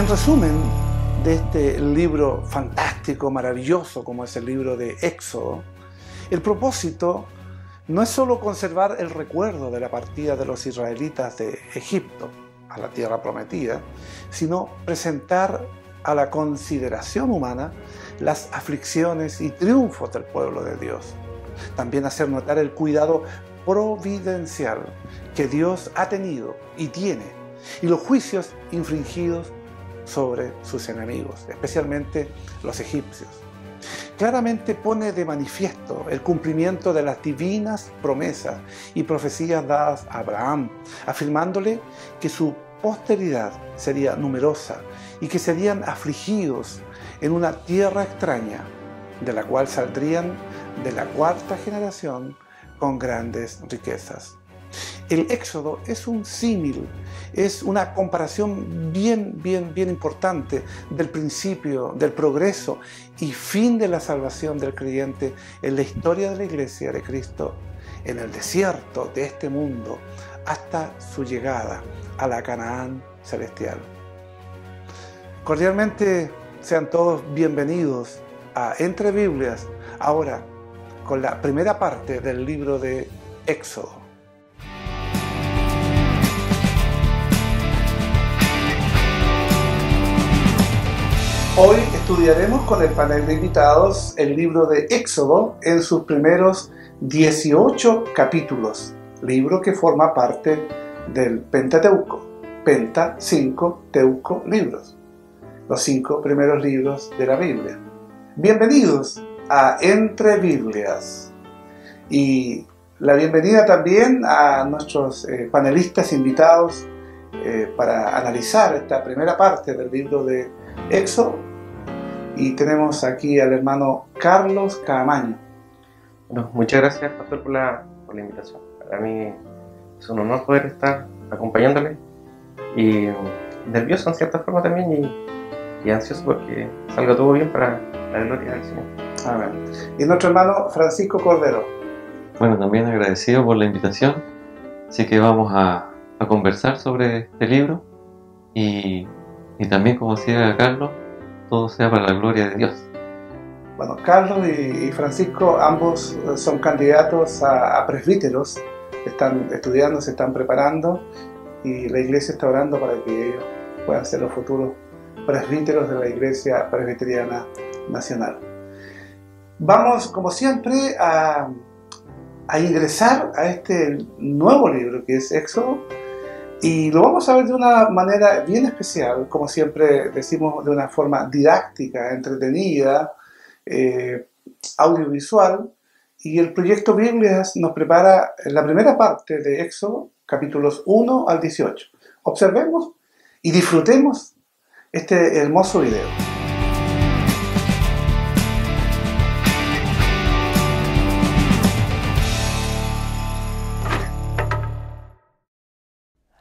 En resumen de este libro fantástico, maravilloso como es el libro de Éxodo, el propósito no es solo conservar el recuerdo de la partida de los israelitas de Egipto a la tierra prometida, sino presentar a la consideración humana las aflicciones y triunfos del pueblo de Dios. También hacer notar el cuidado providencial que Dios ha tenido y tiene, y los juicios infringidos sobre sus enemigos, especialmente los egipcios. Claramente pone de manifiesto el cumplimiento de las divinas promesas y profecías dadas a Abraham, afirmándole que su posteridad sería numerosa y que serían afligidos en una tierra extraña, de la cual saldrían de la cuarta generación con grandes riquezas. El Éxodo es un símil, es una comparación bien importante del principio, del progreso y fin de la salvación del creyente en la historia de la Iglesia de Cristo, en el desierto de este mundo, hasta su llegada a la Canaán celestial. Cordialmente sean todos bienvenidos a Entre Biblias, ahora con la primera parte del libro de Éxodo. Hoy estudiaremos con el panel de invitados el libro de Éxodo en sus primeros 18 capítulos, libro que forma parte del Pentateuco, Penta, 5, Teuco, libros, los 5 primeros libros de la Biblia. Bienvenidos a Entre Biblias y la bienvenida también a nuestros panelistas invitados para analizar esta primera parte del libro de Éxodo. Y tenemos aquí al hermano Carlos Caamaño. Bueno, muchas gracias, pastor, por la invitación. Para mí es un honor poder estar acompañándole y nervioso en cierta forma también y ansioso porque salga todo bien para la gloria del Señor. Amén. Y nuestro hermano Francisco Cordero. Bueno, también agradecido por la invitación, así que vamos a conversar sobre este libro y también, como decía Carlos, todo sea para la gloria de Dios. Bueno, Carlos y Francisco ambos son candidatos a presbíteros, están estudiando, se están preparando y la iglesia está orando para que ellos puedan ser los futuros presbíteros de la Iglesia Presbiteriana Nacional. Vamos, como siempre, a ingresar a este nuevo libro que es Éxodo. Y lo vamos a ver de una manera bien especial, como siempre decimos, de una forma didáctica, entretenida, audiovisual. Y el proyecto Biblias nos prepara la primera parte de Éxodo, capítulos 1 al 18. Observemos y disfrutemos este hermoso video.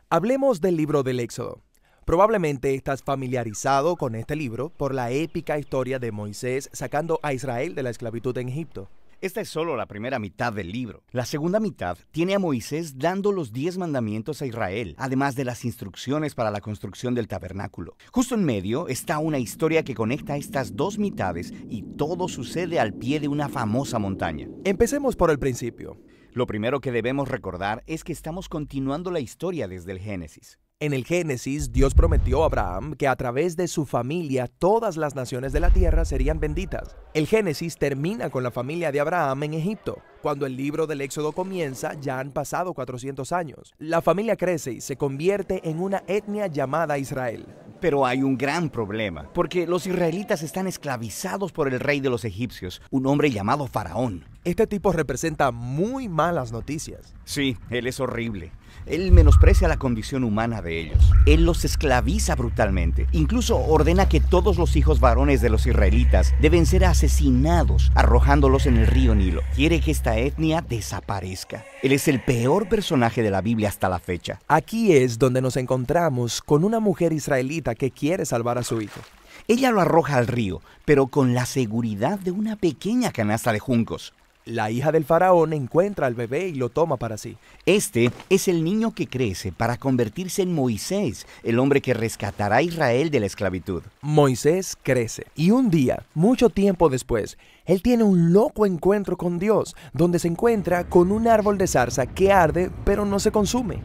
Hablemos del libro del Éxodo. Probablemente estás familiarizado con este libro por la épica historia de Moisés sacando a Israel de la esclavitud en Egipto. Esta es solo la primera mitad del libro. La segunda mitad tiene a Moisés dando los 10 mandamientos a Israel, además de las instrucciones para la construcción del tabernáculo. Justo en medio está una historia que conecta estas dos mitades y todo sucede al pie de una famosa montaña. Empecemos por el principio. Lo primero que debemos recordar es que estamos continuando la historia desde el Génesis. En el Génesis, Dios prometió a Abraham que a través de su familia todas las naciones de la tierra serían benditas. El Génesis termina con la familia de Abraham en Egipto. Cuando el libro del Éxodo comienza, ya han pasado 400 años. La familia crece y se convierte en una etnia llamada Israel. Pero hay un gran problema, porque los israelitas están esclavizados por el rey de los egipcios, un hombre llamado Faraón. Este tipo representa muy malas noticias. Sí, él es horrible. Él menosprecia la condición humana de ellos. Él los esclaviza brutalmente. Incluso ordena que todos los hijos varones de los israelitas deben ser asesinados, arrojándolos en el río Nilo. Quiere que esta etnia desaparezca. Él es el peor personaje de la Biblia hasta la fecha. Aquí es donde nos encontramos con una mujer israelita que quiere salvar a su hijo. Ella lo arroja al río, pero con la seguridad de una pequeña canasta de juncos. La hija del faraón encuentra al bebé y lo toma para sí. Este es el niño que crece para convertirse en Moisés, el hombre que rescatará a Israel de la esclavitud. Moisés crece y un día, mucho tiempo después, él tiene un loco encuentro con Dios, donde se encuentra con un árbol de zarza que arde pero no se consume.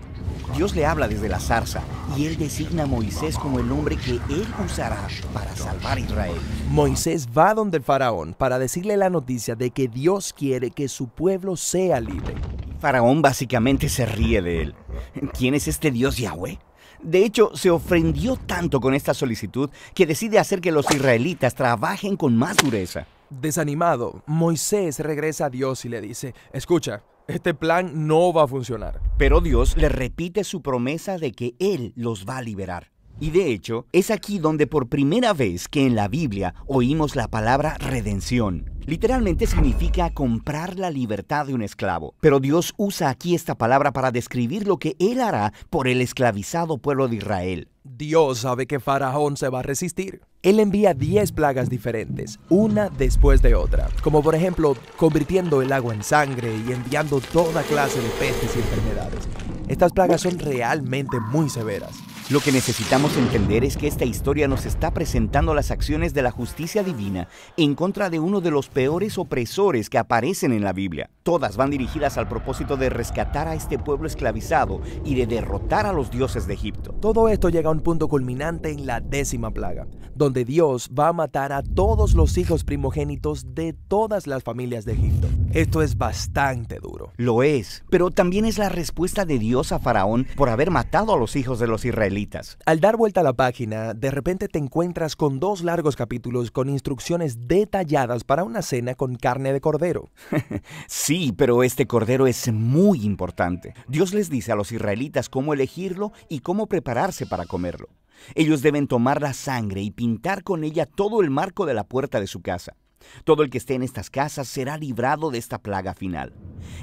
Dios le habla desde la zarza y él designa a Moisés como el hombre que él usará para salvar a Israel. Moisés va donde el faraón para decirle la noticia de que Dios quiere que su pueblo sea libre. Faraón básicamente se ríe de él. ¿Quién es este Dios Yahweh? De hecho, se ofendió tanto con esta solicitud que decide hacer que los israelitas trabajen con más dureza. Desanimado, Moisés regresa a Dios y le dice, escucha, este plan no va a funcionar. Pero Dios le repite su promesa de que Él los va a liberar. Y de hecho, es aquí donde por primera vez que en la Biblia oímos la palabra redención. Literalmente significa comprar la libertad de un esclavo. Pero Dios usa aquí esta palabra para describir lo que Él hará por el esclavizado pueblo de Israel. Dios sabe que Faraón se va a resistir. Él envía 10 plagas diferentes, una después de otra, como por ejemplo convirtiendo el agua en sangre y enviando toda clase de pestes y enfermedades. Estas plagas son realmente muy severas. Lo que necesitamos entender es que esta historia nos está presentando las acciones de la justicia divina en contra de uno de los peores opresores que aparecen en la Biblia. Todas van dirigidas al propósito de rescatar a este pueblo esclavizado y de derrotar a los dioses de Egipto. Todo esto llega a un punto culminante en la 10ª plaga, donde Dios va a matar a todos los hijos primogénitos de todas las familias de Egipto. Esto es bastante duro. Lo es, pero también es la respuesta de Dios a Faraón por haber matado a los hijos de los israelitas. Al dar vuelta a la página, de repente te encuentras con 2 largos capítulos con instrucciones detalladas para una cena con carne de cordero. Sí, pero este cordero es muy importante. Dios les dice a los israelitas cómo elegirlo y cómo prepararse para comerlo. Ellos deben tomar la sangre y pintar con ella todo el marco de la puerta de su casa. Todo el que esté en estas casas será librado de esta plaga final.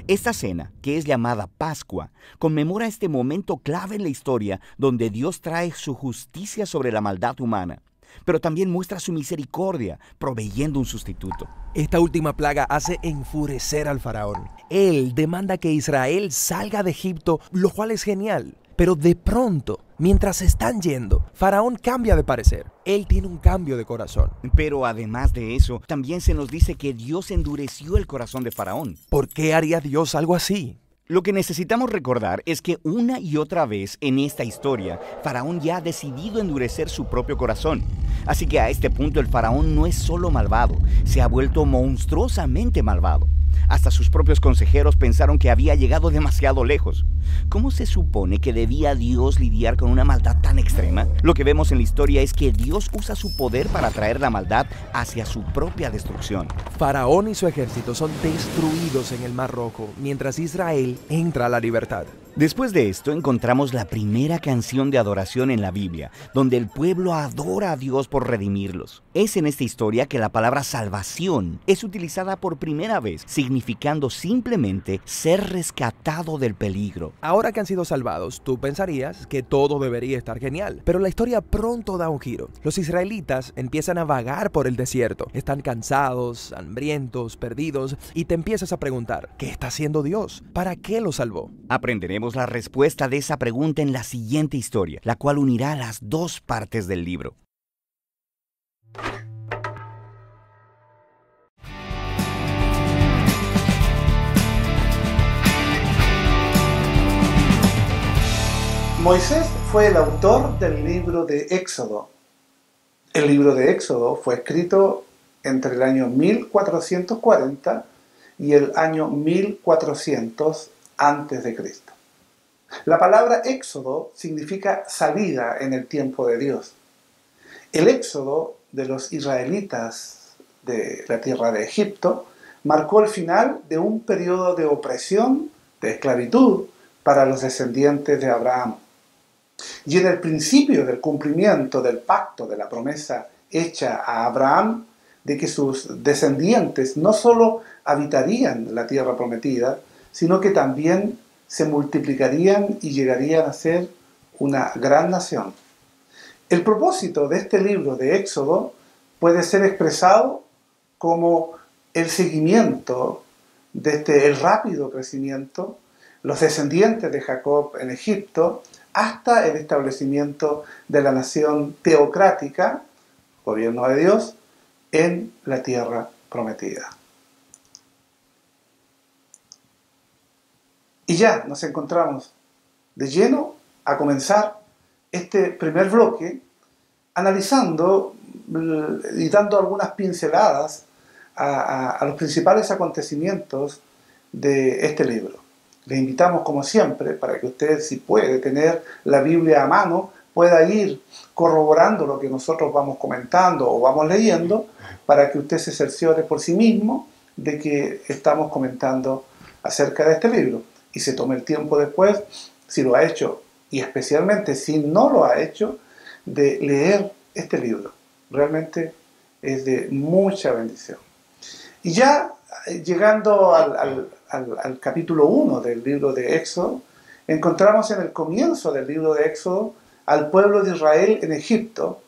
Esta cena, que es llamada Pascua, conmemora este momento clave en la historia donde Dios trae su justicia sobre la maldad humana, pero también muestra su misericordia, proveyendo un sustituto. Esta última plaga hace enfurecer al faraón. Él demanda que Israel salga de Egipto, lo cual es genial. Pero de pronto, mientras están yendo, Faraón cambia de parecer. Él tiene un cambio de corazón. Pero además de eso, también se nos dice que Dios endureció el corazón de Faraón. ¿Por qué haría Dios algo así? Lo que necesitamos recordar es que una y otra vez en esta historia, Faraón ya ha decidido endurecer su propio corazón. Así que a este punto el Faraón no es solo malvado, se ha vuelto monstruosamente malvado. Hasta sus propios consejeros pensaron que había llegado demasiado lejos. ¿Cómo se supone que debía Dios lidiar con una maldad tan extrema? Lo que vemos en la historia es que Dios usa su poder para traer la maldad hacia su propia destrucción. Faraón y su ejército son destruidos en el Mar Rojo, mientras Israel entra a la libertad. Después de esto encontramos la primera canción de adoración en la Biblia, donde el pueblo adora a Dios por redimirlos. Es en esta historia que la palabra salvación es utilizada por primera vez, significando simplemente ser rescatado del peligro. Ahora que han sido salvados, tú pensarías que todo debería estar genial, pero la historia pronto da un giro. Los israelitas empiezan a vagar por el desierto, están cansados, hambrientos, perdidos, y te empiezas a preguntar, ¿qué está haciendo Dios? ¿Para qué los salvó? Aprenderemos la respuesta de esa pregunta en la siguiente historia, la cual unirá las 2 partes del libro. Moisés fue el autor del libro de Éxodo. El libro de Éxodo fue escrito entre el año 1440 y el año 1400 antes de Cristo. La palabra éxodo significa salida en el tiempo de Dios. El éxodo de los israelitas de la tierra de Egipto marcó el final de un periodo de opresión, de esclavitud, para los descendientes de Abraham. Y en el principio del cumplimiento del pacto de la promesa hecha a Abraham, de que sus descendientes no solo habitarían la tierra prometida, sino que también se multiplicarían y llegarían a ser una gran nación. El propósito de este libro de Éxodo puede ser expresado como el seguimiento desde el rápido crecimiento, los descendientes de Jacob en Egipto, hasta el establecimiento de la nación teocrática, gobierno de Dios, en la tierra prometida. Y ya nos encontramos de lleno a comenzar este primer bloque analizando y dando algunas pinceladas a los principales acontecimientos de este libro. Les invitamos, como siempre, para que usted, si puede tener la Biblia a mano, pueda ir corroborando lo que nosotros vamos comentando o vamos leyendo, para que usted se cerciore por sí mismo de que estamos comentando acerca de este libro. Y se tome el tiempo después, si lo ha hecho, y especialmente si no lo ha hecho, de leer este libro. Realmente es de mucha bendición. Y ya llegando al capítulo 1 del libro de Éxodo, encontramos en el comienzo del libro de Éxodo al pueblo de Israel en Egipto.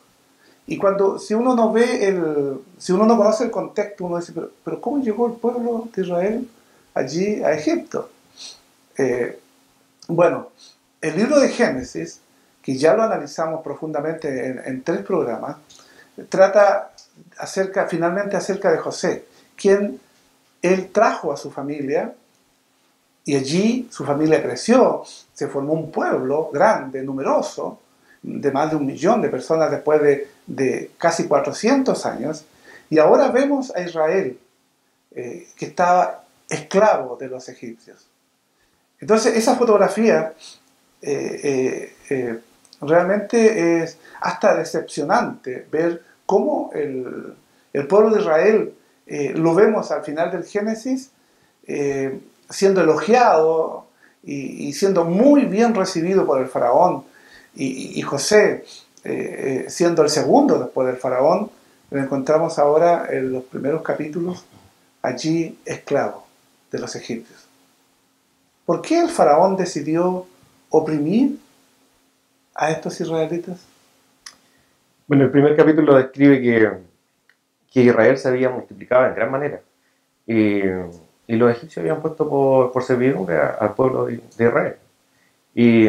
Y si uno no conoce el contexto, uno dice, pero ¿cómo llegó el pueblo de Israel allí a Egipto? Bueno, el libro de Génesis, que ya lo analizamos profundamente en 3 programas, trata finalmente acerca de José, quien él trajo a su familia, y allí su familia creció, se formó un pueblo grande, numeroso, de más de 1 millón de personas después de casi 400 años, y ahora vemos a Israel, que estaba esclavo de los egipcios. Entonces esa fotografía realmente es hasta decepcionante ver cómo el pueblo de Israel, lo vemos al final del Génesis, siendo elogiado y siendo muy bien recibido por el faraón, y José siendo el segundo después del faraón. Lo encontramos ahora en los primeros capítulos allí esclavo de los egipcios. ¿Por qué el faraón decidió oprimir a estos israelitas? Bueno, el primer capítulo describe que Israel se había multiplicado en gran manera. Y los egipcios habían puesto por servidumbre al pueblo de Israel. Y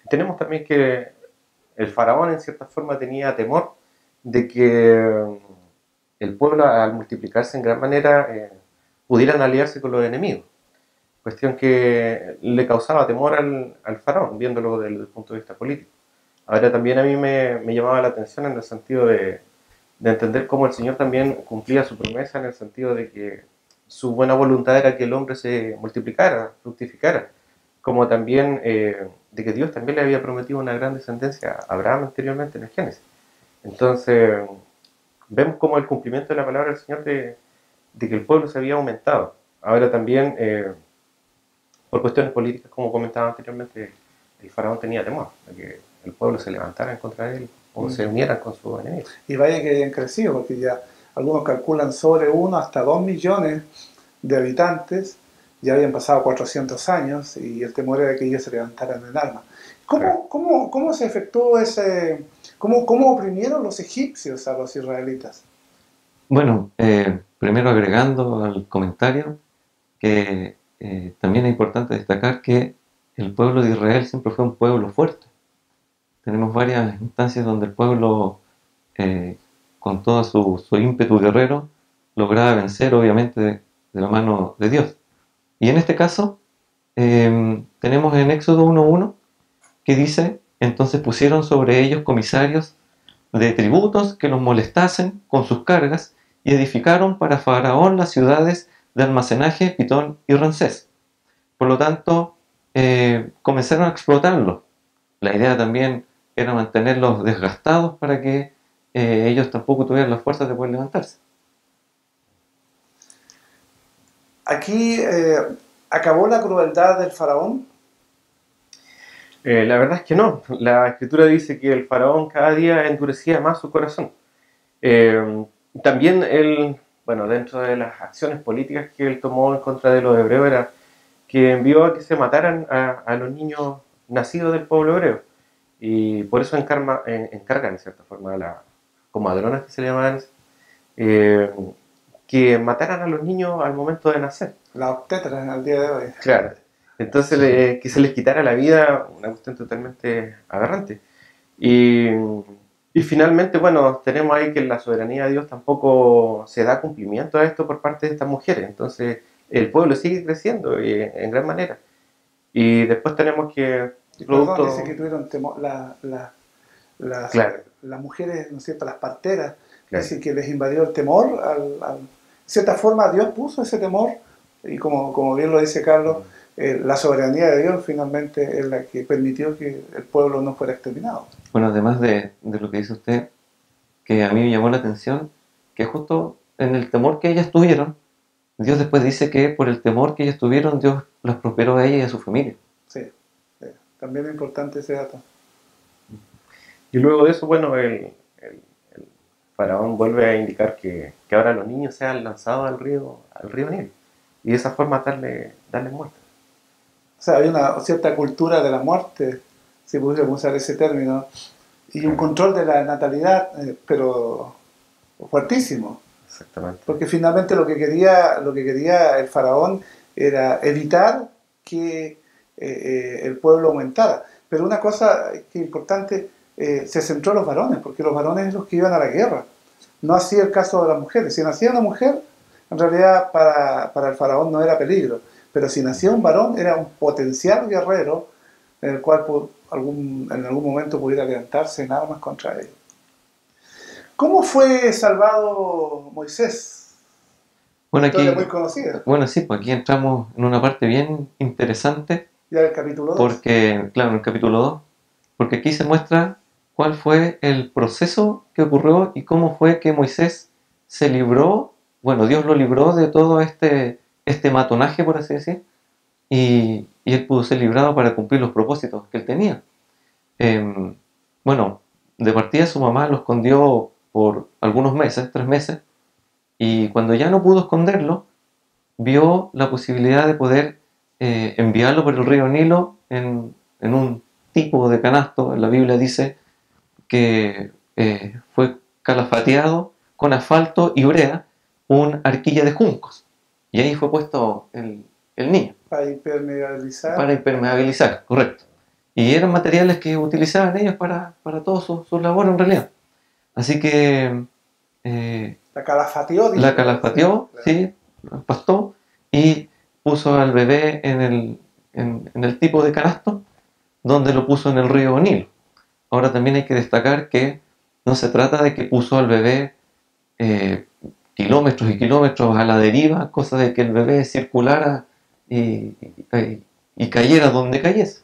tenemos también que el faraón en cierta forma tenía temor de que el pueblo, al multiplicarse en gran manera, pudieran aliarse con los enemigos. Cuestión que le causaba temor al faraón, viéndolo desde el punto de vista político. Ahora también a mí me llamaba la atención en el sentido de entender cómo el Señor también cumplía su promesa, en el sentido de que su buena voluntad era que el hombre se multiplicara, fructificara, como también de que Dios también le había prometido una gran descendencia a Abraham anteriormente en el Génesis. Entonces vemos como el cumplimiento de la palabra del Señor de que el pueblo se había aumentado. Ahora también por cuestiones políticas, como comentaba anteriormente, el faraón tenía temor de que el pueblo se levantara en contra de él o se unieran con sus enemigos. Y vaya que hayan crecido, porque ya algunos calculan sobre 1 hasta 2 millones de habitantes, ya habían pasado 400 años y el temor era que ellos se levantaran en armas. ¿Cómo se efectuó cómo oprimieron los egipcios a los israelitas? Bueno, primero agregando al comentario que también es importante destacar que el pueblo de Israel siempre fue un pueblo fuerte. Tenemos varias instancias donde el pueblo, con todo su ímpetu guerrero, lograba vencer, obviamente, de la mano de Dios. Y en este caso, tenemos en Éxodo 1:1 que dice: entonces pusieron sobre ellos comisarios de tributos que los molestasen con sus cargas, y edificaron para Faraón las ciudades de almacenaje, Pitón y Ramsés. Por lo tanto, comenzaron a explotarlos. La idea también era mantenerlos desgastados para que ellos tampoco tuvieran las fuerzas de poder levantarse. Aquí acabó la crueldad del faraón. La verdad es que no. La escritura dice que el faraón cada día endurecía más su corazón. También él, bueno, dentro de las acciones políticas que él tomó en contra de los hebreos, era que envió a que se mataran a los niños nacidos del pueblo hebreo. Y por eso encargan en cierta forma a las comadronas, que se le llamaban, que mataran a los niños al momento de nacer. La obstetra al día de hoy. Claro. Entonces que se les quitara la vida, una cuestión totalmente aberrante. Y finalmente, bueno, tenemos ahí que la soberanía de Dios tampoco se da cumplimiento a esto por parte de estas mujeres. Entonces el pueblo sigue creciendo en gran manera. Y después tenemos que... Perdón, dice que tuvieron temor, Claro. las mujeres, ¿no es cierto?, las parteras, Claro. dicen que les invadió el temor. De cierta forma Dios puso ese temor, y como bien lo dice Carlos, la soberanía de Dios finalmente es la que permitió que el pueblo no fuera exterminado. Bueno, además de lo que dice usted, que a mí me llamó la atención, que justo en el temor que ellas tuvieron, Dios después dice que por el temor que ellas tuvieron, Dios las prosperó a ella y a su familia. Sí, también es importante ese dato. Y luego de eso, bueno, el faraón vuelve a indicar que ahora los niños sean lanzados al río Nilo. Y de esa forma darle muerte. O sea, hay una cierta cultura de la muerte, si pudiéramos usar ese término, y un control de la natalidad, pero fuertísimo. Exactamente. Porque finalmente lo que quería el faraón era evitar que el pueblo aumentara. Pero una cosa que es importante, se centró en los varones, porque los varones eran los que iban a la guerra. No hacía el caso de las mujeres. Si nacía una mujer, en realidad para el faraón no era peligro. Pero si nacía un varón, era un potencial guerrero en el cual en algún momento pudiera levantarse en armas contra él. ¿Cómo fue salvado Moisés? Bueno, Historia aquí, muy conocida. bueno, sí, pues aquí entramos en una parte bien interesante, Ya el capítulo 2. porque, claro, en el capítulo 2, porque aquí se muestra cuál fue el proceso que ocurrió y cómo fue que Moisés se libró, bueno, Dios lo libró de todo este matonaje, por así decir, y él pudo ser librado para cumplir los propósitos que él tenía. Bueno, de partida su mamá lo escondió por algunos meses, 3 meses, y cuando ya no pudo esconderlo, vio la posibilidad de poder enviarlo por el río Nilo en un tipo de canasto. En la Biblia dice que fue calafateado con asfalto y brea, una arquilla de juncos, y ahí fue puesto el niño. Para impermeabilizar. Para impermeabilizar, correcto. Y eran materiales que utilizaban ellos para todas sus labores en realidad. Así que La calafateó. la calafateó, sí, la pastó y puso al bebé en el tipo de canasto donde lo puso en el río Nilo. Ahora también hay que destacar que no se trata de que puso al bebé kilómetros y kilómetros a la deriva, cosa de que el bebé circulara y cayera donde cayese,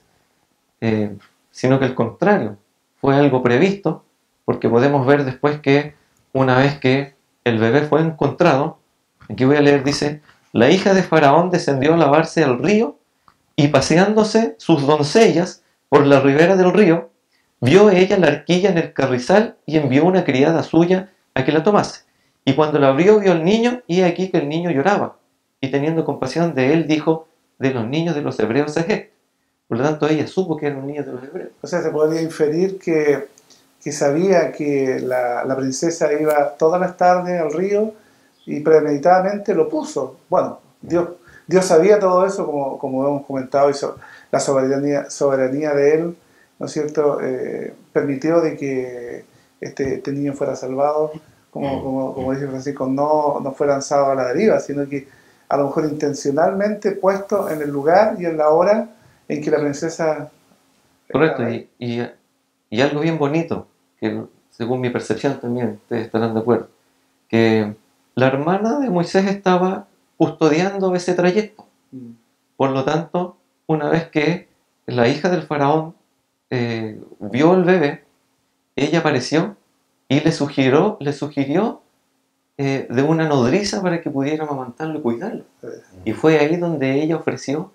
sino que al contrario, fue algo previsto, porque podemos ver después que una vez que el bebé fue encontrado, aquí voy a leer, dice: la hija de Faraón descendió a lavarse al río, y paseándose sus doncellas por la ribera del río, vio ella la arquilla en el carrizal y envió una criada suya a que la tomase. Y cuando la abrió, vio al niño, y aquí que el niño lloraba. Y teniendo compasión de él, dijo: de los niños de los hebreos es este. Por lo tanto, ella supo que eran los niños de los hebreos. O sea, se podría inferir que sabía que la princesa iba todas las tardes al río y premeditadamente lo puso. Bueno, Dios sabía todo eso, como hemos comentado, y la soberanía de él, ¿no es cierto?, permitió de que este niño fuera salvado, como dice Francisco, no fue lanzado a la deriva, sino que a lo mejor intencionalmente puesto en el lugar y en la hora en que la princesa... Correcto, y algo bien bonito, que según mi percepción también ustedes estarán de acuerdo, que la hermana de Moisés estaba custodiando ese trayecto. Por lo tanto, una vez que la hija del faraón vio al bebé, ella apareció y le sugirió de una nodriza para que pudiera amamantarlo y cuidarlo. Y fue ahí donde ella ofreció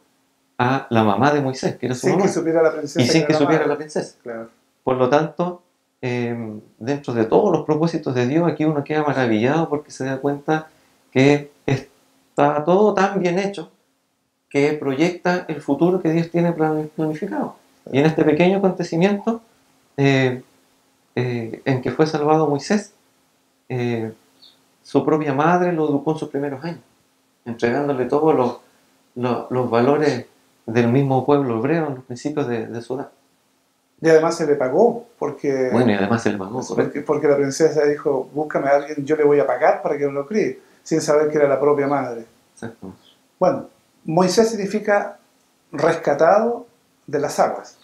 a la mamá de Moisés, que era su mamá. Sin que supiera la princesa. Y sin que supiera la princesa. Claro. Por lo tanto, dentro de todos los propósitos de Dios, aquí uno queda maravillado porque se da cuenta que está todo tan bien hecho que proyecta el futuro que Dios tiene planificado. Y en este pequeño acontecimiento en que fue salvado Moisés, su propia madre lo educó en sus primeros años, entregándole todos los valores del mismo pueblo hebreo en los principios de su edad. Y además se le pagó, porque, Bueno, y además se le pagó, correcto. porque la princesa dijo, búscame a alguien, yo le voy a pagar para que me lo críe, sin saber que era la propia madre. Exacto. Bueno, Moisés significa rescatado de las aguas.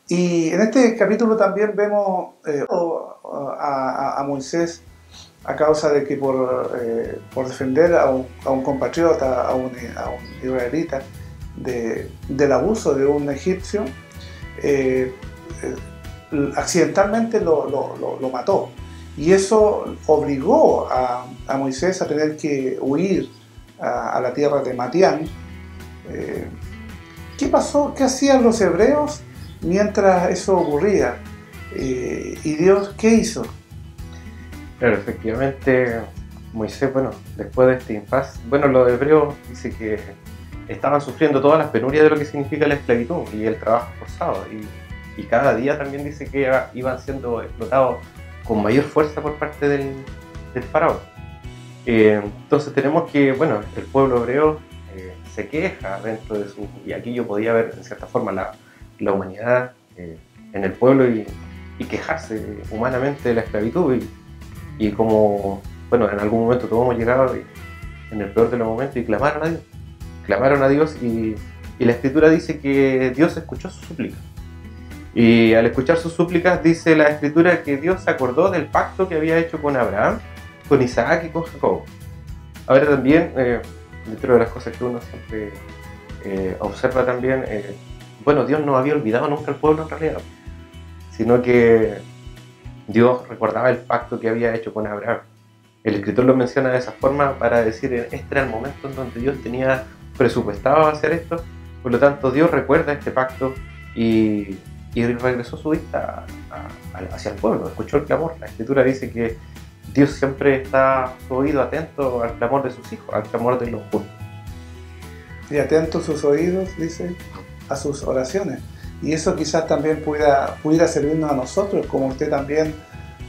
Y en este capítulo también vemos a Moisés a causa de que por defender a un compatriota, a un israelita, del abuso de un egipcio, accidentalmente lo mató. Y eso obligó a Moisés a tener que huir a la tierra de Madián. ¿Qué pasó? ¿Qué hacían los hebreos mientras eso ocurría? ¿Y Dios qué hizo? Claro, efectivamente, Moisés, bueno, después de este impasse, bueno, los hebreos dice que estaban sufriendo todas las penurias de lo que significa la esclavitud y el trabajo forzado. Y cada día también dice que iban siendo explotados con mayor fuerza por parte del faraón. Entonces tenemos que, bueno, el pueblo hebreo se queja dentro de su... Y aquí yo podía ver, en cierta forma, la humanidad en el pueblo y quejarse humanamente de la esclavitud. Y como, bueno, en algún momento todos hemos llegado en el peor de los momentos y clamaron a Dios. Clamaron a Dios y la Escritura dice que Dios escuchó sus súplicas. Y al escuchar sus súplicas dice la Escritura que Dios se acordó del pacto que había hecho con Abraham, con Isaac y con Jacob. Ahora también, dentro de las cosas que uno siempre observa también, bueno, Dios no había olvidado nunca al pueblo en realidad, sino que Dios recordaba el pacto que había hecho con Abraham. El escritor lo menciona de esa forma para decir, este era el momento en donde Dios tenía presupuestado hacer esto, por lo tanto Dios recuerda este pacto y regresó su vista hacia el pueblo, escuchó el clamor. La Escritura dice que Dios siempre está su oído atento al clamor de sus hijos, al clamor de los justos. Y atentos sus oídos, dice, a sus oraciones. Y eso quizás también pudiera servirnos a nosotros, como usted también,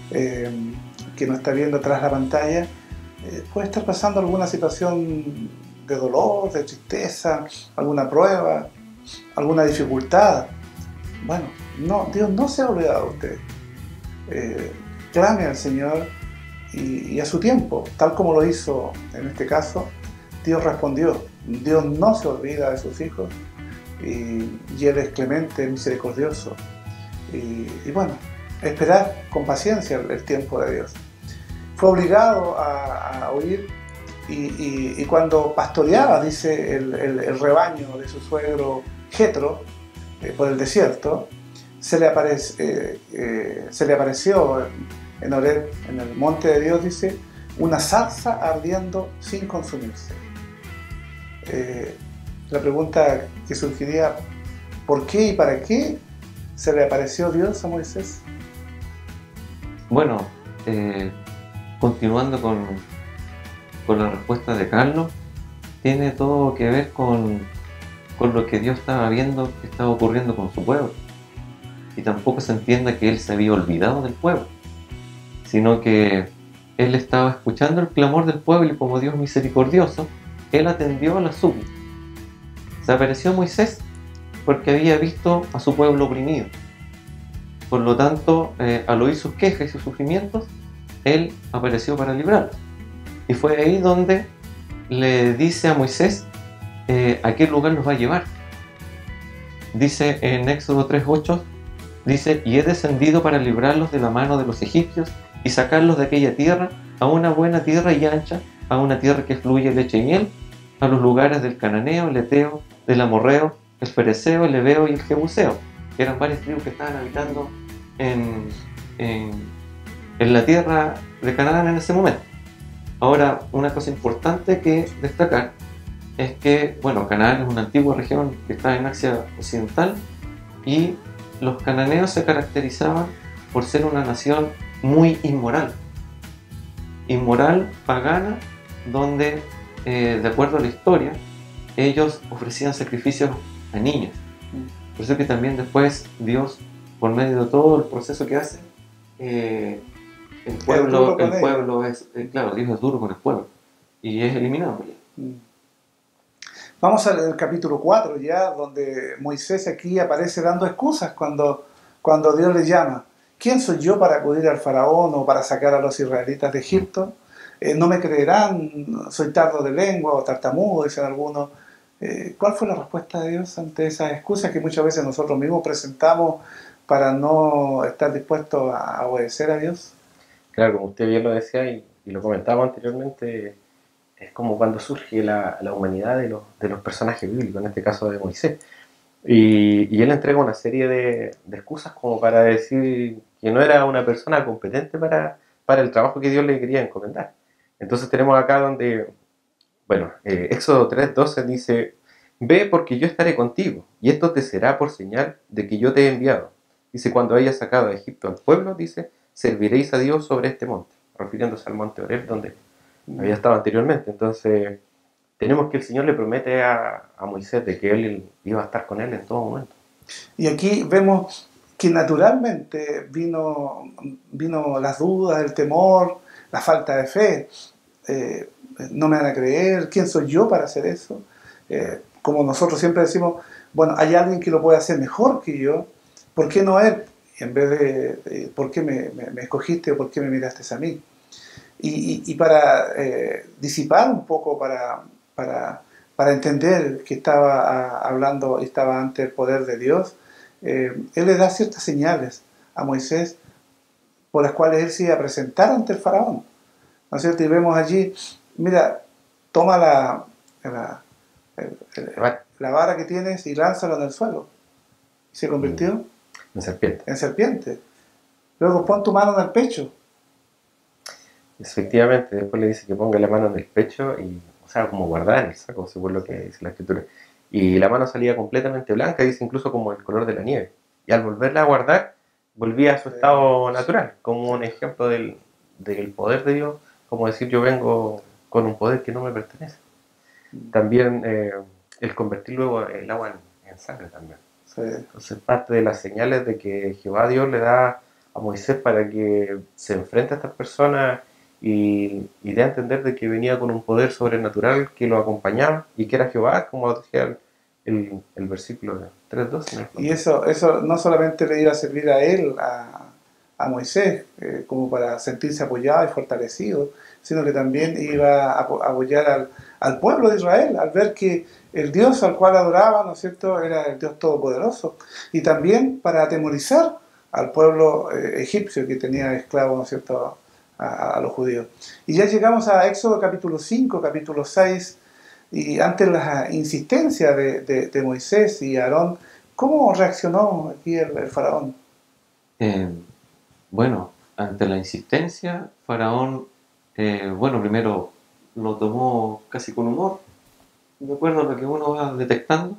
que nos está viendo tras la pantalla, puede estar pasando alguna situación de dolor, de tristeza, alguna prueba, alguna dificultad. Bueno, no, Dios no se ha olvidado de usted. Clame al Señor y a su tiempo, tal como lo hizo en este caso, Dios respondió. Dios no se olvida de sus hijos y Él es clemente, misericordioso. Y bueno, esperar con paciencia el tiempo de Dios. Fue obligado a huir y cuando pastoreaba, dice, el rebaño de su suegro Jetro por el desierto, se le apareció en Horeb, en el monte de Dios, dice, una zarza ardiendo sin consumirse. La pregunta que surgiría, ¿por qué y para qué se le apareció Dios a Moisés? Bueno, continuando con la respuesta de Carlos, tiene todo que ver con lo que Dios estaba viendo que estaba ocurriendo con su pueblo. Y tampoco se entienda que Él se había olvidado del pueblo, sino que Él estaba escuchando el clamor del pueblo y como Dios misericordioso, Él atendió a la súplica. Se apareció Moisés porque había visto a su pueblo oprimido. Por lo tanto, al oír sus quejas y sus sufrimientos, Él apareció para librarlos. Y fue ahí donde le dice a Moisés a qué lugar los va a llevar. Dice en Éxodo 3:8, dice, y he descendido para librarlos de la mano de los egipcios y sacarlos de aquella tierra a una buena tierra y ancha, a una tierra que fluye leche y miel, a los lugares del cananeo, el eteo, del amorreo, el fereceo, el heveo y el jebuseo, que eran varias tribus que estaban habitando en la tierra de Canaán en ese momento. Ahora, una cosa importante que destacar es que, bueno, Canaán es una antigua región que está en Asia Occidental y los cananeos se caracterizaban por ser una nación muy inmoral, pagana, donde, de acuerdo a la historia, ellos ofrecían sacrificios a niños. Por eso que también después Dios, por medio de todo el proceso que hace, el pueblo es, claro, Dios es duro con el pueblo y es eliminado. Vamos al capítulo 4 ya, donde Moisés aquí aparece dando excusas cuando Dios le llama. ¿Quién soy yo para acudir al faraón o para sacar a los israelitas de Egipto? No me creerán, soy tardo de lengua o tartamudo, dicen algunos. ¿Cuál fue la respuesta de Dios ante esas excusas que muchas veces nosotros mismos presentamos para no estar dispuestos a obedecer a Dios? Claro, como usted bien lo decía y lo comentábamos anteriormente, es como cuando surge la humanidad de los personajes bíblicos, en este caso de Moisés. Y él entrega una serie de excusas como para decir que no era una persona competente para el trabajo que Dios le quería encomendar. Entonces tenemos acá donde, bueno, Éxodo 3:12 dice: ve porque yo estaré contigo, y esto te será por señal de que yo te he enviado. Dice: cuando hayas sacado a Egipto al pueblo, dice, serviréis a Dios sobre este monte, refiriéndose al monte Oreb, donde había estado anteriormente. Entonces tenemos que el Señor le promete a Moisés de que Él iba a estar con él en todo momento. Y aquí vemos que naturalmente vino las dudas, el temor, la falta de fe. No me van a creer, ¿quién soy yo para hacer eso? Como nosotros siempre decimos, bueno, hay alguien que lo puede hacer mejor que yo, ¿por qué no él? En vez de ¿por qué me escogiste o por qué me miraste a mí? Y para disipar un poco, para entender que estaba hablando y estaba ante el poder de Dios, él le da ciertas señales a Moisés por las cuales él se iba a presentar ante el faraón, ¿no es cierto? Y vemos allí, mira, toma la vara que tienes y lánzala en el suelo. Y se convirtió en serpiente. Luego pon tu mano en el pecho. Efectivamente, después le dice que ponga la mano en el pecho, y, o sea, como guardada en el saco, según lo que dice la escritura. Y la mano salía completamente blanca, dice incluso como el color de la nieve. Y al volverla a guardar, volvía a su estado natural, como un ejemplo del poder de Dios, como decir, yo vengo con un poder que no me pertenece. También el convertir luego el agua en sangre también. Sí. Entonces parte de las señales de que Jehová Dios le da a Moisés para que se enfrente a estas personas y dé a entender de que venía con un poder sobrenatural que lo acompañaba y que era Jehová, como decía el versículo 3:12. Y eso no solamente le iba a servir a él, a Moisés, como para sentirse apoyado y fortalecido, sino que también iba a apoyar al pueblo de Israel, al ver que el Dios al cual adoraba, ¿no es cierto?, era el Dios Todopoderoso, y también para atemorizar al pueblo egipcio que tenía esclavos, ¿no es cierto?, a los judíos. Y ya llegamos a Éxodo capítulo 5, capítulo 6, y ante la insistencia de Moisés y Aarón, ¿cómo reaccionó aquí el faraón? Bueno, ante la insistencia, Faraón, primero lo tomó casi con humor, de acuerdo a lo que uno va detectando,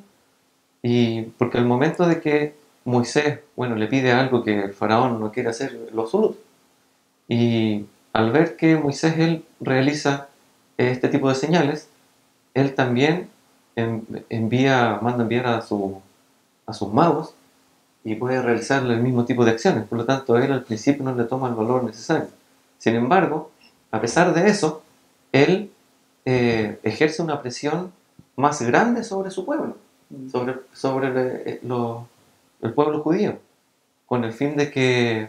y porque al momento de que Moisés, le pide algo que el Faraón no quiere hacer, lo absoluto. Y al ver que Moisés, él realiza este tipo de señales, él también manda enviar a sus magos y puede realizar el mismo tipo de acciones. Por lo tanto, él al principio no le toma el valor necesario. Sin embargo, a pesar de eso, él ejerce una presión más grande sobre su pueblo, sobre el pueblo judío, con el fin de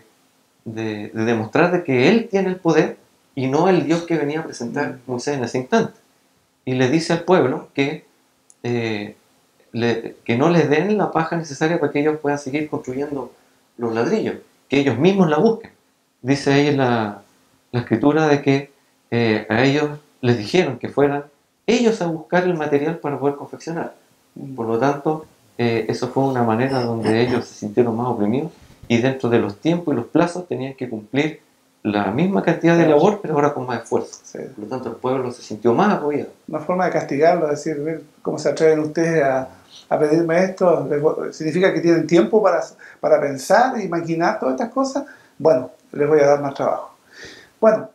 demostrar de que él tiene el poder y no el Dios que venía a presentar Moisés en ese instante. Y le dice al pueblo que no les den la paja necesaria para que ellos puedan seguir construyendo los ladrillos, que ellos mismos la busquen. Dice ahí la escritura de que a ellos les dijeron que fueran ellos a buscar el material para poder confeccionar. Por lo tanto, eso fue una manera donde ellos se sintieron más oprimidos, y dentro de los tiempos y los plazos tenían que cumplir la misma cantidad de labor, pero ahora con más esfuerzo. Sí. Por lo tanto, el pueblo se sintió más apoyado. Una forma de castigarlo, decir, ¿cómo se atreven ustedes a pedirme esto? ¿Significa que tienen tiempo para pensar y maquinar todas estas cosas? Bueno, les voy a dar más trabajo. Bueno,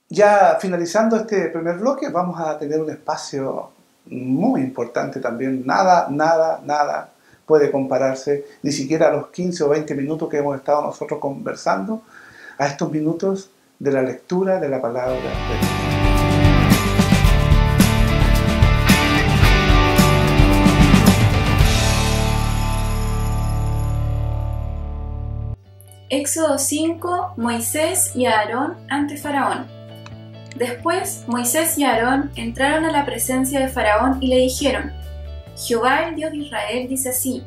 ya finalizando este primer bloque, vamos a tener un espacio muy importante también. Nada puede compararse, ni siquiera a los 15 o 20 minutos que hemos estado nosotros conversando, a estos minutos de la lectura de la palabra de Dios. Éxodo 5. Moisés y Aarón ante Faraón. Después Moisés y Aarón entraron a la presencia de Faraón y le dijeron: Jehová, el Dios de Israel, dice así: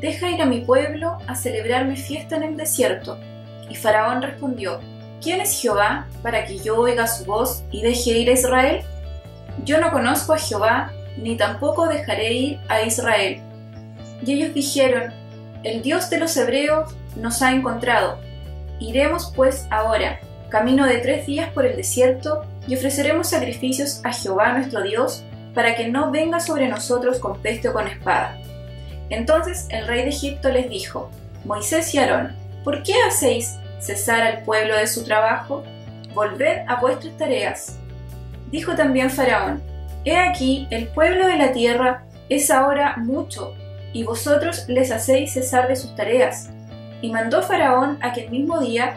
deja ir a mi pueblo a celebrarme fiesta en el desierto. Y Faraón respondió: ¿quién es Jehová para que yo oiga su voz y deje ir a Israel? Yo no conozco a Jehová, ni tampoco dejaré ir a Israel. Y ellos dijeron: el Dios de los hebreos nos ha encontrado. Iremos pues ahora, camino de 3 días por el desierto, y ofreceremos sacrificios a Jehová nuestro Dios, para que no venga sobre nosotros con peste o con espada. Entonces el rey de Egipto les dijo: Moisés y Aarón, ¿por qué hacéis cesar al pueblo de su trabajo? Volved a vuestras tareas. Dijo también Faraón: he aquí, el pueblo de la tierra es ahora mucho, y vosotros les hacéis cesar de sus tareas. Y mandó Faraón aquel mismo día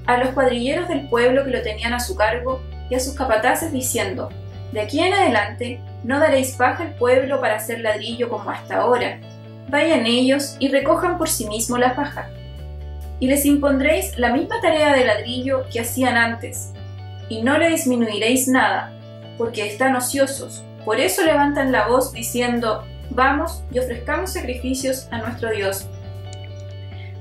a los cuadrilleros del pueblo que lo tenían a su cargo y a sus capataces, diciendo: de aquí en adelante no daréis paja al pueblo para hacer ladrillo como hasta ahora. Vayan ellos y recojan por sí mismos la paja. Y les impondréis la misma tarea de ladrillo que hacían antes, y no le disminuiréis nada, porque están ociosos. Por eso levantan la voz diciendo: vamos y ofrezcamos sacrificios a nuestro Dios.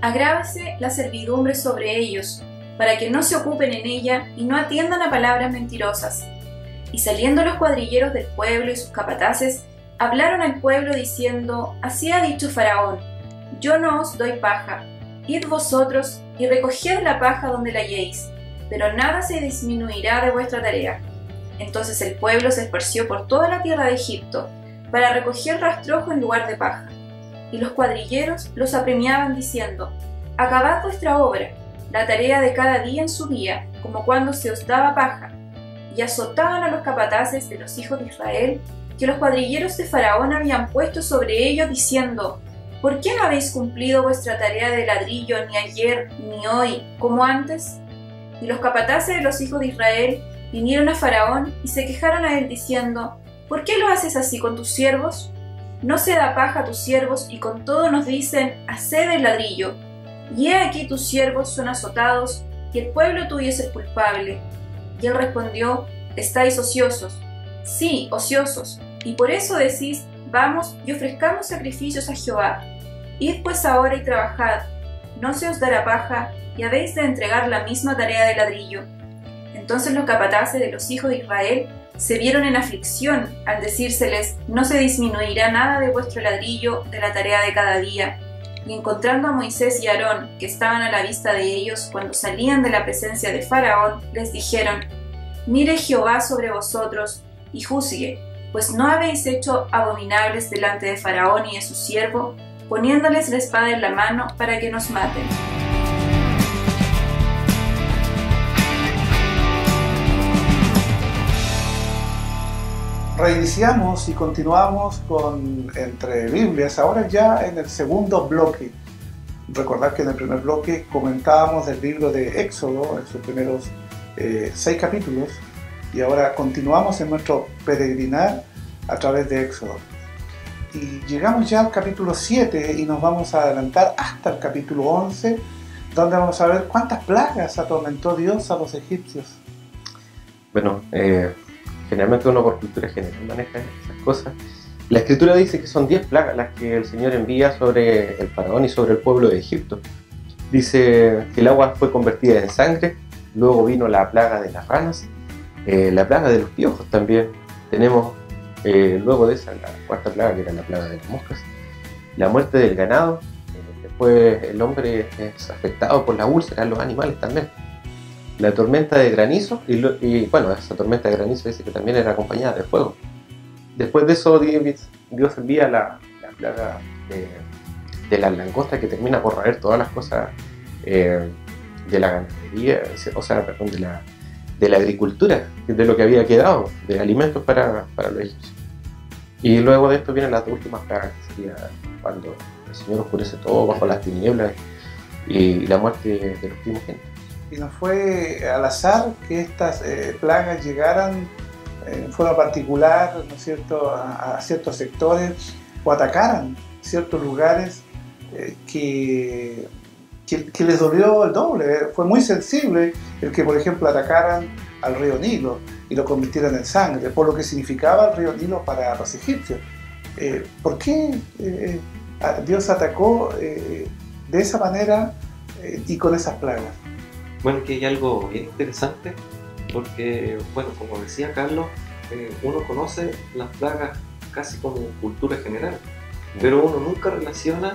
Agrávese la servidumbre sobre ellos, para que no se ocupen en ella y no atiendan a palabras mentirosas. Y saliendo los cuadrilleros del pueblo y sus capataces, hablaron al pueblo diciendo: así ha dicho Faraón: yo no os doy paja. Id vosotros y recoged la paja donde la halléis, pero nada se disminuirá de vuestra tarea. Entonces el pueblo se esparció por toda la tierra de Egipto, para recoger rastrojo en lugar de paja. Y los cuadrilleros los apremiaban diciendo: acabad vuestra obra, la tarea de cada día en su día, como cuando se os daba paja. Y azotaban a los capataces de los hijos de Israel, que los cuadrilleros de Faraón habían puesto sobre ellos, diciendo: ¿por qué no habéis cumplido vuestra tarea de ladrillo ni ayer ni hoy, como antes? Y los capataces de los hijos de Israel vinieron a Faraón y se quejaron a él, diciendo: ¿por qué lo haces así con tus siervos? No se da paja a tus siervos, y con todo nos dicen: haced el ladrillo. Y he aquí tus siervos son azotados, y el pueblo tuyo es el culpable. Y él respondió: estáis ociosos. Sí, ociosos, y por eso decís: vamos y ofrezcamos sacrificios a Jehová. Id pues ahora y trabajad, no se os dará paja, y habéis de entregar la misma tarea de ladrillo. Entonces los capataces de los hijos de Israel se vieron en aflicción al decírseles: no se disminuirá nada de vuestro ladrillo de la tarea de cada día. Y encontrando a Moisés y Aarón, que estaban a la vista de ellos cuando salían de la presencia de Faraón, les dijeron: mire Jehová sobre vosotros y juzgue, pues no habéis hecho abominables delante de Faraón y de su siervo, poniéndoles la espada en la mano para que nos maten. Reiniciamos y continuamos con Entre Biblias, ahora ya en el segundo bloque. Recordad que en el primer bloque comentábamos del libro de Éxodo, en sus primeros 6 capítulos, y ahora continuamos en nuestro peregrinar a través de Éxodo. Y llegamos ya al capítulo 7 y nos vamos a adelantar hasta el capítulo 11, donde vamos a ver cuántas plagas atormentó Dios a los egipcios. Bueno, generalmente uno por cultura general maneja esas cosas. La escritura dice que son 10 plagas las que el Señor envía sobre el faraón y sobre el pueblo de Egipto. Dice que el agua fue convertida en sangre, luego vino la plaga de las ranas, la plaga de los piojos también. Tenemos luego de esa la cuarta plaga, que era la plaga de las moscas, la muerte del ganado, después el hombre es afectado por la úlcera, los animales también. La tormenta de granizo, y bueno, esa tormenta de granizo dice que también era acompañada de fuego. Después de eso Dios envía la plaga de las langostas, que termina por raer todas las cosas de la ganadería, o sea, perdón, de la agricultura, de lo que había quedado, de alimentos para los egipcios. Y luego de esto vienen las dos últimas plagas, que sería cuando el Señor oscurece todo bajo las tinieblas y la muerte de los primogénitos. y no fue al azar que estas plagas llegaran en forma particular, ¿no es cierto?, a ciertos sectores o atacaran ciertos lugares que les dolió el doble. Fue muy sensible el que, por ejemplo, atacaran al río Nilo y lo convirtieran en sangre, por lo que significaba el río Nilo para los egipcios. ¿Por qué Dios atacó de esa manera y con esas plagas? Bueno, que hay algo bien interesante, porque, bueno, como decía Carlos, uno conoce las plagas casi como cultura general, pero uno nunca relaciona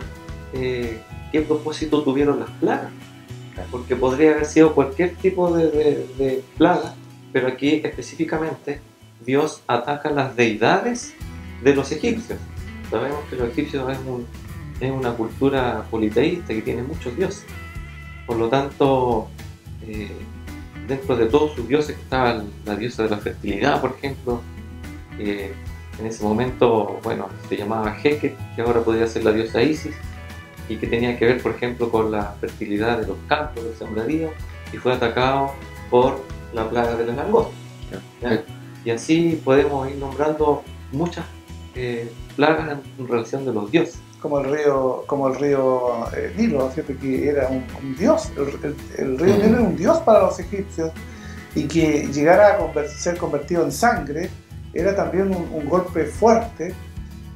qué propósito tuvieron las plagas, porque podría haber sido cualquier tipo de plaga, pero aquí específicamente Dios ataca las deidades de los egipcios. Sabemos que los egipcios es una cultura politeísta que tiene muchos dioses, por lo tanto dentro de todos sus dioses estaba la diosa de la fertilidad, por ejemplo, en ese momento, bueno, se llamaba Heket, que ahora podría ser la diosa Isis, y que tenía que ver, por ejemplo, con la fertilidad de los campos, del sembradío, y fue atacado por la plaga de las langostas. ¿Ya? Y así podemos ir nombrando muchas plagas en relación de los dioses. Como el río Nilo, ¿cierto?, que era un dios. El río Nilo era un dios para los egipcios, y que llegara a ser convertido en sangre era también un golpe fuerte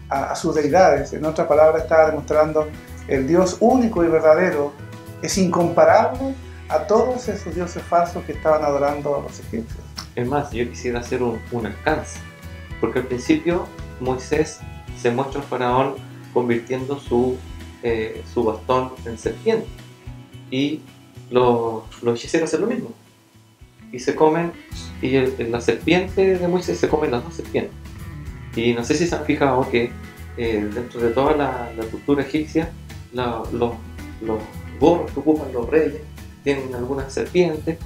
a sus deidades. En otras palabras, estaba demostrando el Dios único y verdadero es incomparable a todos esos dioses falsos que estaban adorando a los egipcios. Es más, yo quisiera hacer un alcance, porque al principio Moisés se muestra al faraón convirtiendo su bastón en serpiente, y los hechiceros hacen lo mismo, y se comen, y la serpiente de Moisés se come las dos serpientes. Y no sé si se han fijado que dentro de toda la cultura egipcia, los gorros que ocupan los reyes tienen algunas serpientes,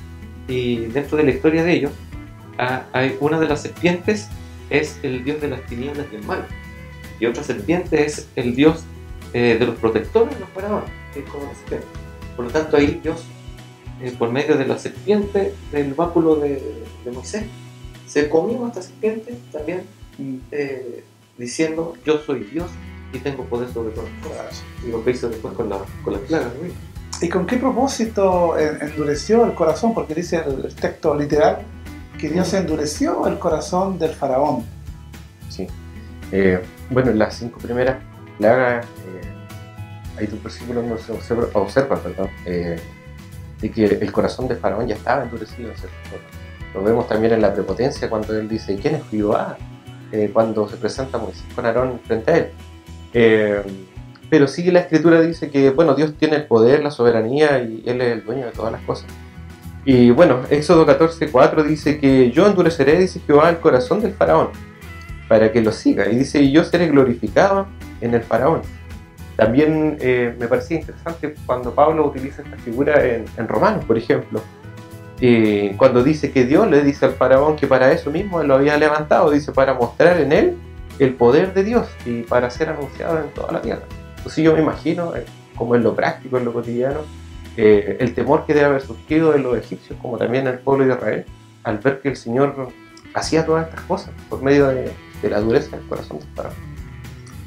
y dentro de la historia de ellos hay una de las serpientes es el dios de las tinieblas y el mal, y otra serpiente es el dios de los protectores de los faraones, que es como la serpiente. Por lo tanto, ahí Dios, por medio de la serpiente del báculo de Moisés, se comió a esta serpiente también, diciendo: yo soy Dios y tengo poder sobre todas las cosas. Y lo que hizo después con las plagas, ¿no? ¿Y con qué propósito endureció el corazón? Porque dice el texto literal que Dios endureció el corazón del faraón. Sí. Bueno, en las 5 primeras plagas, hay 2 versículos donde se observa, perdón, de que el corazón del faraón ya estaba endurecido en cierta forma. Lo vemos también en la prepotencia cuando él dice: ¿quién es Jehová? Cuando se presenta Moisés con Aarón frente a él. Pero sí, la escritura dice que, bueno, Dios tiene el poder, la soberanía, y Él es el dueño de todas las cosas. Y bueno, Éxodo 14:4 dice que yo endureceré, dice Jehová, el corazón del faraón para que lo siga, y dice: y yo seré glorificado en el faraón. También me parecía interesante cuando Pablo utiliza esta figura en Romanos, por ejemplo, cuando dice que Dios le dice al faraón que para eso mismo él lo había levantado, dice, para mostrar en él el poder de Dios y para ser anunciado en toda la tierra. Entonces yo me imagino, como en lo práctico, en lo cotidiano, el temor que debe haber surgido en los egipcios, como también en el pueblo de Israel, al ver que el Señor hacía todas estas cosas por medio de la dureza del corazón del faraón.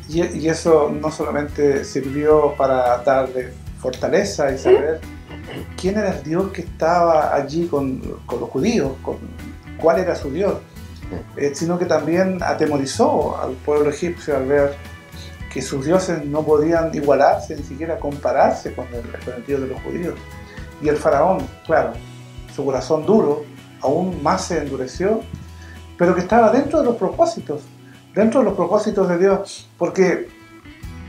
Y eso no solamente sirvió para darle fortaleza y saber quién era el Dios que estaba allí con los judíos, cuál era su Dios, sino que también atemorizó al pueblo egipcio al ver que sus dioses no podían igualarse, ni siquiera compararse con el Dios de los judíos. Y el faraón, claro, su corazón duro aún más se endureció, pero que estaba dentro de los propósitos de Dios, porque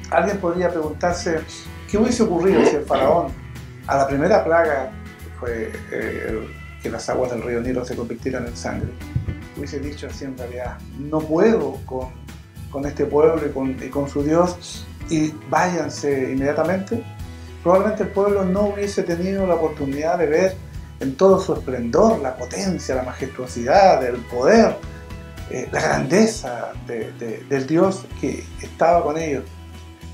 alguien podría preguntarse qué hubiese ocurrido si el faraón, a la primera plaga, que fue que las aguas del río Nilo se convirtieran en sangre, hubiese dicho así: en realidad no puedo con este pueblo y con su Dios, y váyanse inmediatamente. Probablemente el pueblo no hubiese tenido la oportunidad de ver en todo su esplendor la potencia, la majestuosidad, el poder, la grandeza del Dios que estaba con ellos.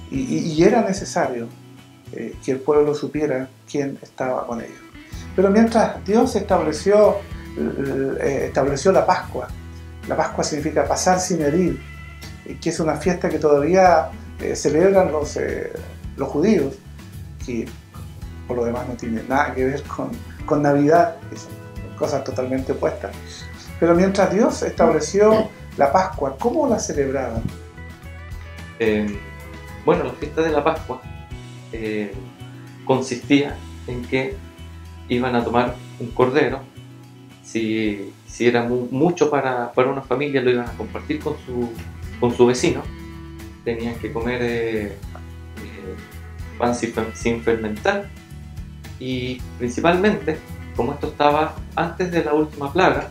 Y era necesario que el pueblo supiera quién estaba con ellos. Pero mientras Dios estableció la Pascua significa pasar sin herir, que es una fiesta que todavía celebran los judíos, que por lo demás no tiene nada que ver con Navidad, que son cosas totalmente opuestas. Pero mientras Dios estableció la Pascua, ¿cómo la celebraban? Bueno, la fiesta de la Pascua consistía en que iban a tomar un cordero. Si era mucho para una familia, lo iban a compartir con su vecino. Tenían que comer pan sin fermentar, y principalmente, como esto estaba antes de la última plaga,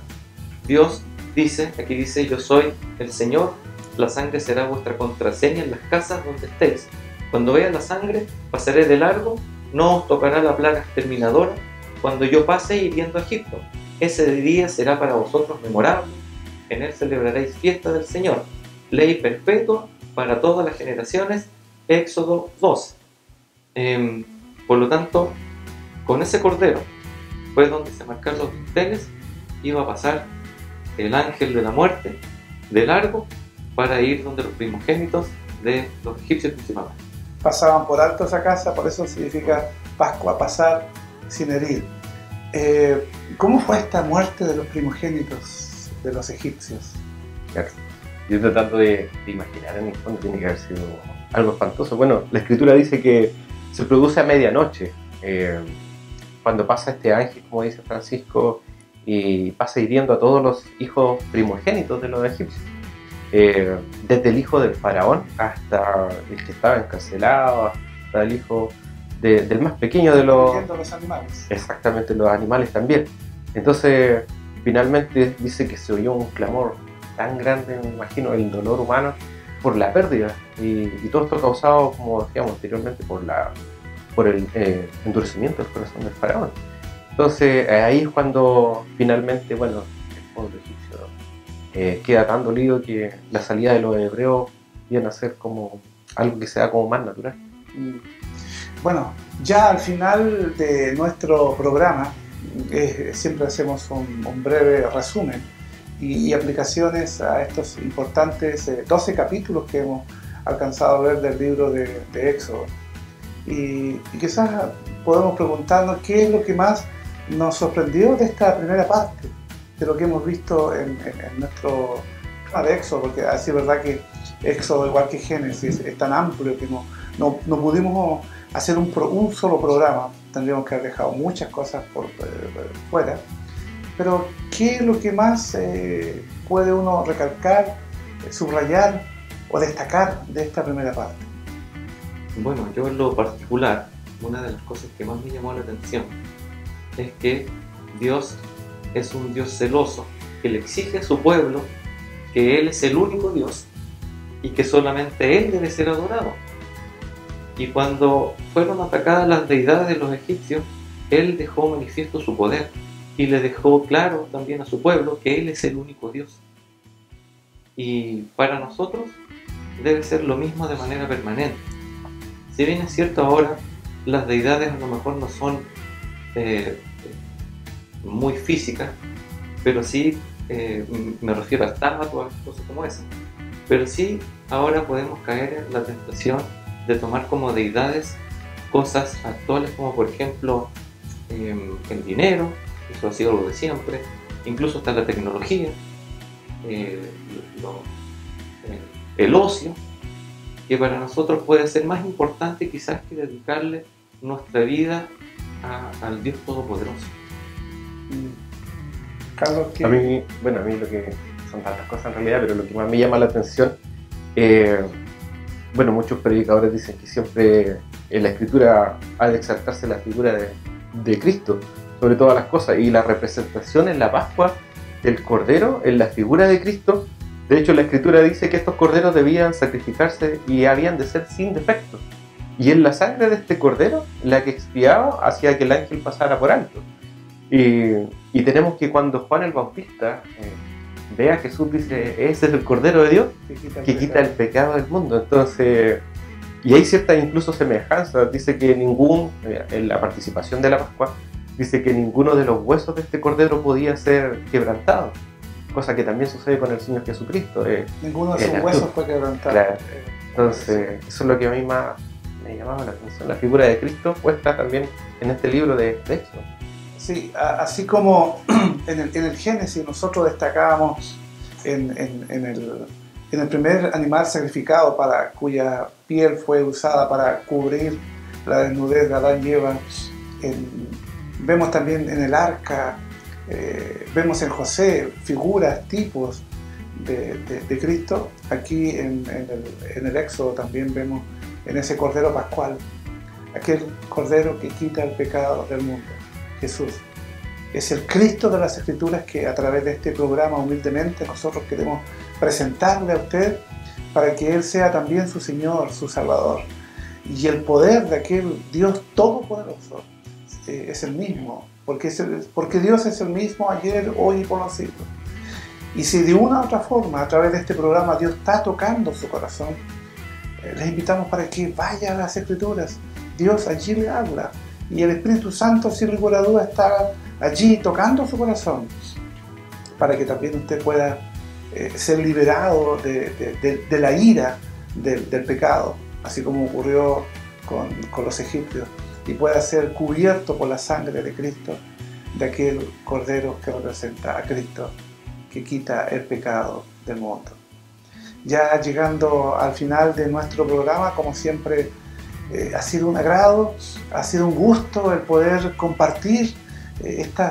Dios dice, aquí dice: yo soy el Señor, la sangre será vuestra contraseña en las casas donde estéis. Cuando veas la sangre, pasaré de largo, no os tocará la plaga exterminadora cuando yo pase hiriendo a Egipto. Ese día será para vosotros memorable, en él celebraréis fiesta del Señor, ley perpetua para todas las generaciones. Éxodo 12. Por lo tanto, con ese cordero fue donde se marcaron los dinteles. Iba a pasar el ángel de la muerte de largo para ir donde los primogénitos de los egipcios principalmente. Pasaban por alto esa casa, por eso significa Pascua, pasar sin herir. ¿Cómo fue esta muerte de los primogénitos de los egipcios? Claro. Yo tratando de imaginar, en el fondo tiene que haber sido algo espantoso. Bueno, la escritura dice que se produce a medianoche, cuando pasa este ángel, como dice Francisco, y pasa hiriendo a todos los hijos primogénitos de los egipcios. Desde el hijo del faraón hasta el que estaba encarcelado, hasta el hijo del más pequeño de los animales. Exactamente, los animales también. Entonces, finalmente dice que se oyó un clamor tan grande, me imagino, el dolor humano por la pérdida, y todo esto causado, como decíamos anteriormente, por el endurecimiento del corazón del faraón. Entonces, ahí es cuando finalmente, bueno, el pueblo egipcio queda tan dolido que la salida de los hebreos viene a ser como algo que sea como más natural. Bueno, ya al final de nuestro programa siempre hacemos un breve resumen y aplicaciones a estos importantes 12 capítulos que hemos alcanzado a ver del libro de Éxodo. Y quizás podemos preguntarnos qué es lo que más nos sorprendió de esta primera parte, de lo que hemos visto en nuestro tema de Éxodo, porque así es verdad que Éxodo, igual que Génesis, es tan amplio que no pudimos hacer un solo programa. Tendríamos que haber dejado muchas cosas por fuera. Pero ¿qué es lo que más puede uno recalcar, subrayar o destacar de esta primera parte? Bueno, yo en lo particular, una de las cosas que más me llamó la atención es que Dios es un Dios celoso, que le exige a su pueblo que Él es el único Dios y que solamente Él debe ser adorado. Y cuando fueron atacadas las deidades de los egipcios, Él dejó manifiesto su poder y le dejó claro también a su pueblo que Él es el único Dios. Y para nosotros debe ser lo mismo de manera permanente. Si bien es cierto ahora, las deidades a lo mejor no son muy físicas, pero sí, me refiero a estatuas, cosas como esas. Pero sí, ahora podemos caer en la tentación de tomar como deidades cosas actuales, como por ejemplo el dinero. Eso ha sido lo de siempre, incluso hasta la tecnología, el ocio, que para nosotros puede ser más importante quizás que dedicarle nuestra vida al Dios Todopoderoso. Carlos, ¿qué? A mí lo que son tantas cosas en realidad, pero lo que más me llama la atención, bueno, muchos predicadores dicen que siempre en la Escritura ha de exaltarse la figura de Cristo sobre todas las cosas, y la representación en la Pascua del Cordero en la figura de Cristo. De hecho, la Escritura dice que estos corderos debían sacrificarse y habían de ser sin defecto, y en la sangre de este cordero la que expiaba hacía que el ángel pasara por alto. Y tenemos que cuando Juan el Bautista ve a Jesús, dice: ese es el Cordero de Dios que quita el pecado del mundo. Entonces, y hay cierta incluso semejanza. Dice que en la participación de la Pascua dice que ninguno de los huesos de este cordero podía ser quebrantado, cosa que también sucede con el Señor Jesucristo. Ninguno de sus huesos fue quebrantado. Claro. Entonces, eso es lo que a mí más me llamaba la atención, la figura de Cristo puesta también en este libro de Éxodo. Sí, así como en el Génesis nosotros destacábamos en el primer animal sacrificado cuya piel fue usada para cubrir la desnudez de Adán y Eva, vemos también en el arca, vemos en José figuras, tipos de Cristo. Aquí en el Éxodo también vemos en ese Cordero Pascual, aquel Cordero que quita el pecado del mundo. Jesús es el Cristo de las Escrituras que a través de este programa humildemente nosotros queremos presentarle a usted para que Él sea también su Señor, su Salvador. Y el poder de aquel Dios Todopoderoso es el mismo, porque Dios es el mismo ayer, hoy y por los siglos. Y si de una u otra forma a través de este programa Dios está tocando su corazón, les invitamos para que vaya a las Escrituras. Dios allí le habla y el Espíritu Santo sin ninguna duda está allí tocando su corazón para que también usted pueda ser liberado de la ira del pecado, así como ocurrió con los egipcios, y pueda ser cubierto por la sangre de Cristo, de aquel Cordero que representa a Cristo, que quita el pecado del mundo. Ya llegando al final de nuestro programa, como siempre, ha sido un agrado, ha sido un gusto el poder compartir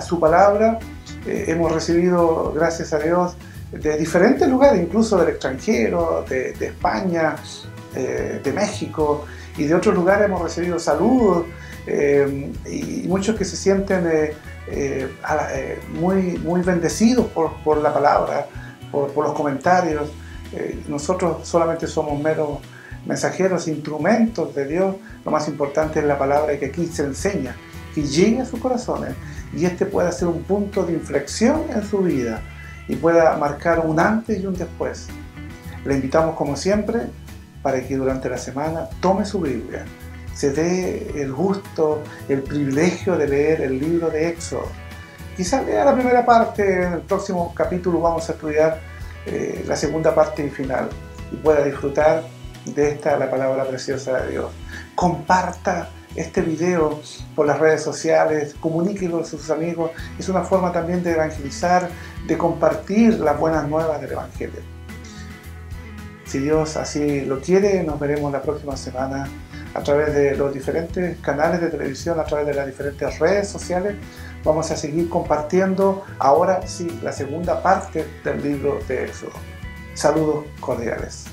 su palabra. Hemos recibido, gracias a Dios, de diferentes lugares, incluso del extranjero, de España, de México y de otros lugares hemos recibido saludos y muchos que se sienten muy bendecidos por la palabra, por los comentarios. Nosotros solamente somos meros mensajeros, instrumentos de Dios. Lo más importante es la palabra que aquí se enseña, que llegue a sus corazones y este pueda ser un punto de inflexión en su vida y pueda marcar un antes y un después. Le invitamos como siempre para que durante la semana tome su Biblia, se dé el gusto, el privilegio de leer el libro de Éxodo. Quizás lea la primera parte, en el próximo capítulo vamos a estudiar la segunda parte y final y pueda disfrutar de la palabra preciosa de Dios. Comparta este video por las redes sociales, comuníquelo a sus amigos. Es una forma también de evangelizar, de compartir las buenas nuevas del Evangelio. Si Dios así lo quiere, nos veremos la próxima semana a través de los diferentes canales de televisión, a través de las diferentes redes sociales. Vamos a seguir compartiendo ahora sí la segunda parte del libro de Éxodo. Saludos cordiales.